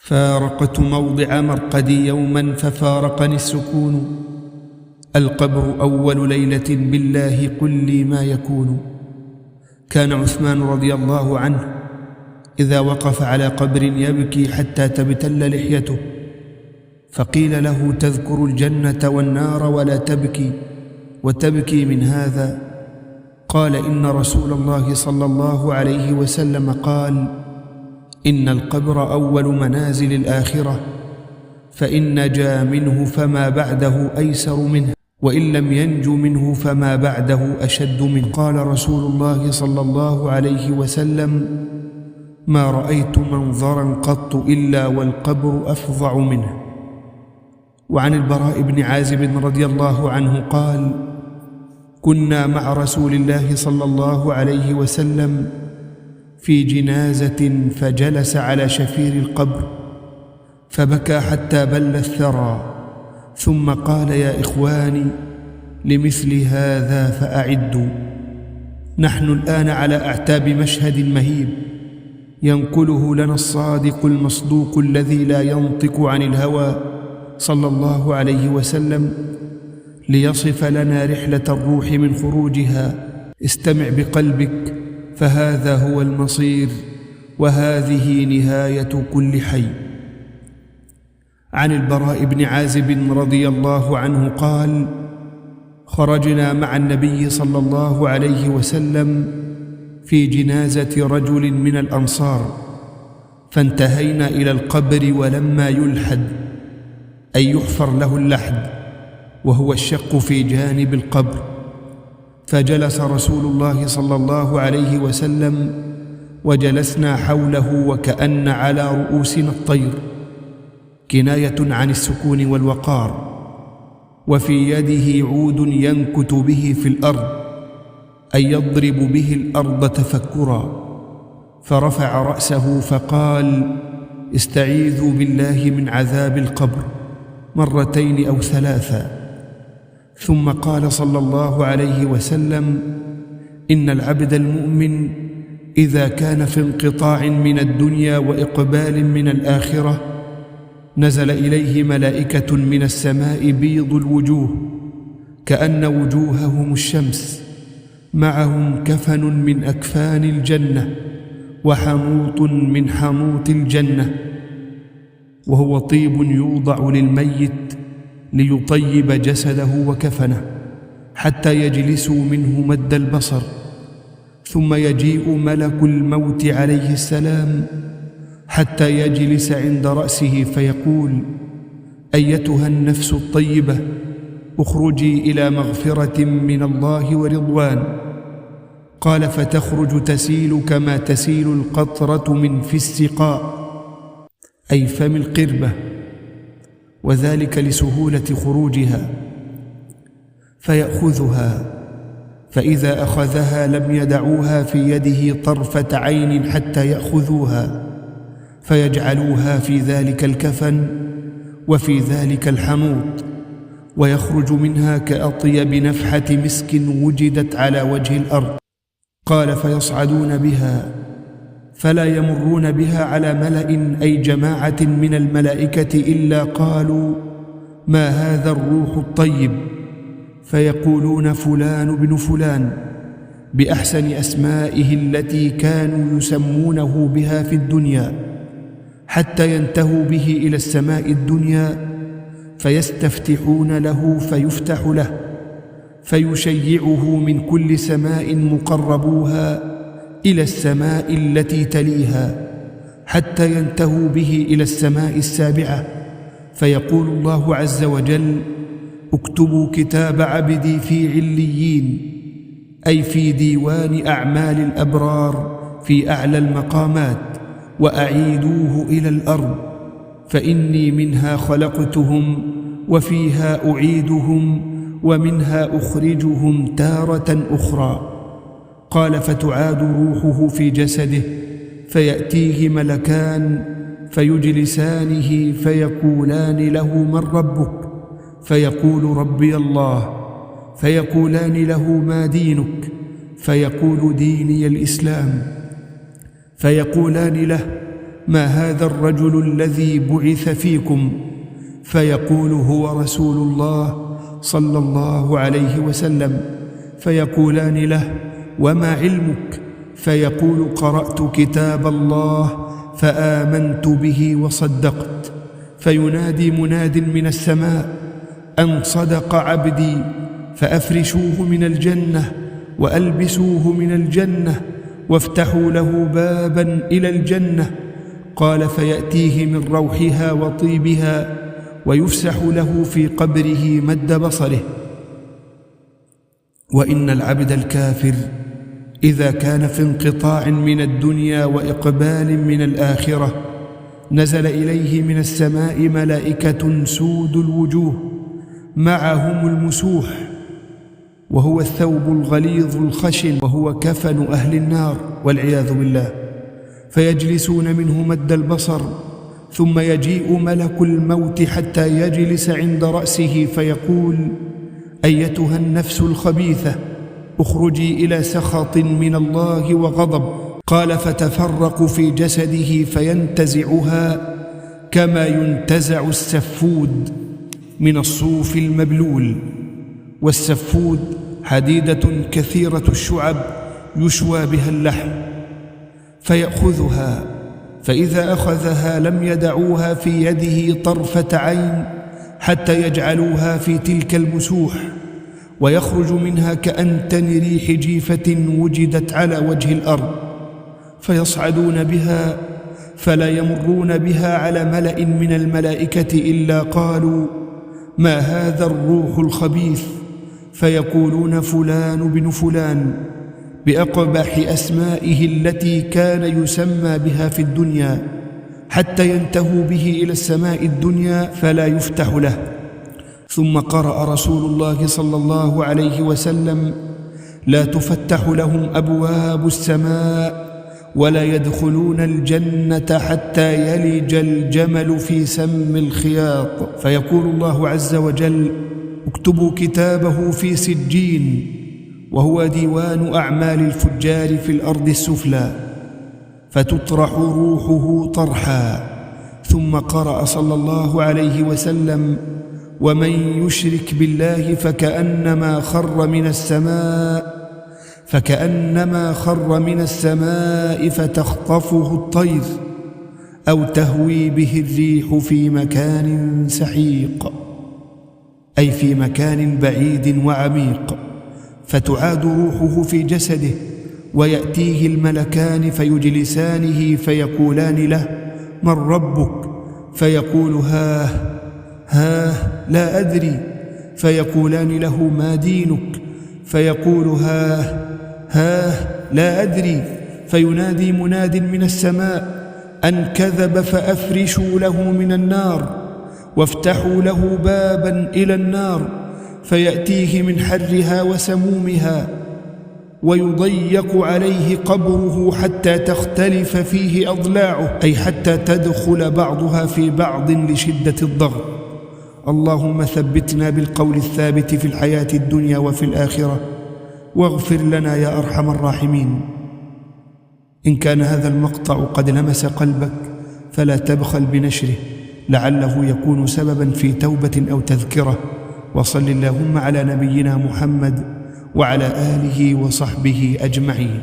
فارقت موضع مرقدي يوما ففارقني السكون. القبر أول ليلة بالله قل لي ما يكون. كان عثمان رضي الله عنه إذا وقف على قبر يبكي حتى تبتل لحيته، فقيل له تذكر الجنة والنار ولا تبكي وتبكي من هذا؟ قال إن رسول الله صلى الله عليه وسلم قال إن القبر أول منازل الآخرة، فإن نجا منه فما بعده أيسر منه، وإن لم ينج منه فما بعده أشد منه. قال رسول الله صلى الله عليه وسلم ما رأيت منظرا قط إلا والقبر أفظع منه. وعن البراء بن عازب رضي الله عنه قال كنا مع رسول الله صلى الله عليه وسلم في جنازة فجلس على شفير القبر فبكى حتى بل الثرى، ثم قال يا إخواني لمثل هذا فأعدوا. نحن الآن على أعتاب مشهد مهيب ينقله لنا الصادق المصدوق الذي لا ينطق عن الهوى صلى الله عليه وسلم ليصف لنا رحلة الروح من خروجها. استمع بقلبك فهذا هو المصير وهذه نهاية كل حي. عن البراء بن عازب رضي الله عنه قال خرجنا مع النبي صلى الله عليه وسلم في جنازة رجل من الأنصار فانتهينا إلى القبر ولما يلحد أي يحفر له اللحد وهو الشق في جانب القبر، فجلس رسول الله صلى الله عليه وسلم وجلسنا حوله وكأن على رؤوسنا الطير، كناية عن السكون والوقار. وفي يده عود ينكت به في الأرض أي يضرب به الأرض تفكرا، فرفع رأسه فقال استعيذوا بالله من عذاب القبر مرتين أو ثلاثا. ثم قال صلى الله عليه وسلم إن العبد المؤمن إذا كان في انقطاع من الدنيا وإقبال من الآخرة نزل إليه ملائكة من السماء بيض الوجوه كأن وجوههم الشمس، معهم كفن من أكفان الجنة وحنوط من حنوط الجنة، وهو طيب يوضع للميت ليطيب جسده وكفنه حتى يجلسوا منه مد البصر. ثم يجيء ملك الموت عليه السلام حتى يجلس عند رأسه فيقول أيتها النفس الطيبة اخرجي إلى مغفرة من الله ورضوان. قال فتخرج تسيل كما تسيل القطرة من في السقاء أي فم القربة، وذلك لسهولة خروجها، فيأخذها، فإذا أخذها لم يدعوها في يده طرفة عين حتى يأخذوها، فيجعلوها في ذلك الكفن وفي ذلك الحنوط، ويخرج منها كأطيب نفحة مسك وجدت على وجه الأرض. قال فيصعدون بها فلا يمرون بها على ملأ أي جماعة من الملائكة إلا قالوا ما هذا الروح الطيب، فيقولون فلان بن فلان بأحسن أسمائه التي كانوا يسمونه بها في الدنيا، حتى ينتهوا به إلى السماء الدنيا فيستفتحون له فيفتح له، فيشيعه من كل سماء مقربوها إلى السماء التي تليها حتى ينتهوا به إلى السماء السابعة، فيقول الله عز وجل اكتبوا كتاب عبدي في عليين أي في ديوان أعمال الأبرار في أعلى المقامات، وأعيدوه إلى الأرض فإني منها خلقتهم وفيها أعيدهم ومنها أخرجهم تارة أخرى. قال فتعاد روحه في جسده فيأتيه ملكان فيجلسانه فيقولان له من ربك؟ فيقول ربي الله. فيقولان له ما دينك؟ فيقول ديني الإسلام. فيقولان له ما هذا الرجل الذي بعث فيكم؟ فيقول هو رسول الله صلى الله عليه وسلم. فيقولان له وما علمك؟ فيقول قرأت كتاب الله فآمنت به وصدقت. فينادي مناد من السماء أن صدق عبدي، فأفرشوه من الجنة وألبسوه من الجنة وافتحوا له بابا إلى الجنة. قال فيأتيه من روحها وطيبها ويفسح له في قبره مد بصره. وإن العبد الكافر إذا كان في انقطاع من الدنيا وإقبال من الآخرة نزل إليه من السماء ملائكة سود الوجوه معهم المسوح، وهو الثوب الغليظ الخشن، وهو كفن أهل النار والعياذ بالله. فيجلسون منه مد البصر، ثم يجيء ملك الموت حتى يجلس عند رأسه فيقول أيتها النفس الخبيثة اخرجي إلى سخط من الله وغضب. قال فتفرق في جسده فينتزعها كما ينتزع السفود من الصوف المبلول. والسفود حديدة كثيرة الشعب يشوى بها اللحم. فيأخذها، فإذا أخذها لم يدعوها في يده طرفة عين حتى يجعلوها في تلك المسوح، ويخرج منها كأنتن ريح جيفة وجدت على وجه الأرض. فيصعدون بها فلا يمرون بها على ملأ من الملائكة إلا قالوا ما هذا الروح الخبيث؟ فيقولون فلان بن فلان بأقبح أسمائه التي كان يسمى بها في الدنيا، حتى ينتهوا به إلى السماء الدنيا فلا يفتح له. ثم قرأ رسول الله صلى الله عليه وسلم لا تفتح لهم أبواب السماء ولا يدخلون الجنة حتى يلج الجمل في سم الخياط. فيقول الله عز وجل اكتبوا كتابه في سجين، وهو ديوان أعمال الفجار في الأرض السفلى، فتطرح روحه طرحا. ثم قرأ صلى الله عليه وسلم ومن يشرك بالله فكأنما خر من السماء فتخطفه الطير أو تهوي به الريح في مكان سحيق، أي في مكان بعيد وعميق. فتعاد روحه في جسده ويأتيه الملكان فيجلسانه فيقولان له من ربك؟ فيقول ها لا أدري. فيقولان له ما دينك؟ فيقول ها لا أدري. فينادي مناد من السماء أن كذب فأفرشوا له من النار وافتحوا له بابا إلى النار، فيأتيه من حرها وسمومها ويضيق عليه قبره حتى تختلف فيه أضلاعه، أي حتى تدخل بعضها في بعض لشدة الضغط. اللهم ثبتنا بالقول الثابت في الحياة الدنيا وفي الآخرة، واغفر لنا يا أرحم الراحمين. إن كان هذا المقطع قد لمس قلبك فلا تبخل بنشره، لعله يكون سببا في توبة أو تذكرة. وصل اللهم على نبينا محمد وعلى آله وصحبه أجمعين.